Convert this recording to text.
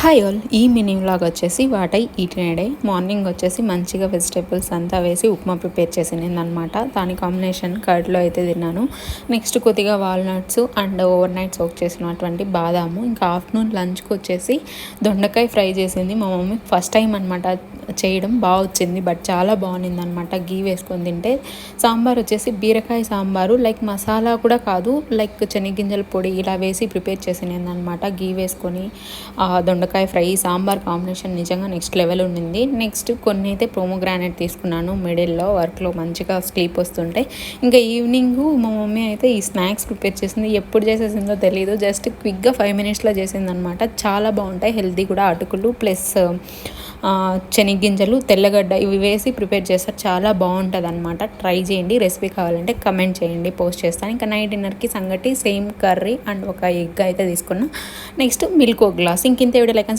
Hi all, evening vlog వచ్చేసి what I eat in a day. Morning వచ్చేసి మంచిగా vegetables అంతా వేసి ఉప్మా ప్రిపేర్ చేసింది అనమాట. దాని కాంబినేషన్ కర్డ్లో అయితే తిన్నాను. నెక్స్ట్ కొద్దిగా walnuts and over night soak చేసినటువంటి బాదాము. ఇంకా ఆఫ్టర్నూన్ లంచ్కి వచ్చేసి దొండకాయ ఫ్రై చేసింది మా మమ్మీ. ఫస్ట్ టైం అనమాట చేయడం, బాగా వచ్చింది, బట్ చాలా బాగుంది అనమాట. గీ వేసుకొని తింటే. సాంబార్ వచ్చేసి బీరకాయ సాంబారు, లైక్ మసాలా కూడా కాదు, లైక్ శనగింజల పొడి ఇలా వేసి ప్రిపేర్ చేసింది అనమాట. గీ వేసుకొని దొండకాయ ఫ్రై, సాంబార్ కాంబినేషన్ నిజంగా నెక్స్ట్ లెవెల్ ఉండింది. నెక్స్ట్ కొన్ని అయితే ప్రోమోగ్రానైట్ తీసుకున్నాను. మిడిల్లో వర్క్లో మంచిగా స్లీప్ వస్తుంటే ఇంకా ఈవినింగ్ మా మమ్మీ అయితే ఈ స్నాక్స్ ప్రిపేర్ చేసింది. ఎప్పుడు చేసేసిందో తెలియదు, జస్ట్ క్విక్గా 5 minutesలో చేసింది అనమాట. చాలా బాగుంటాయి, హెల్తీ కూడా. అటుకులు ప్లస్ శనగింజలు, తెల్లగడ్డ ఇవి వేసి ప్రిపేర్ చేస్తారు. చాలా బాగుంటుంది అనమాట. ట్రై చేయండి. రెసిపీ కావాలంటే కమెంట్ చేయండి, పోస్ట్ చేస్తాను. ఇంకా నైట్ డిన్నర్కి సంగటి సేమ్ కర్రీ అండ్ ఒక ఎగ్ అయితే తీసుకున్నా. నెక్స్ట్ మిల్క్ ఒక గ్లాస్. ఇంకింత వీడియో లైక్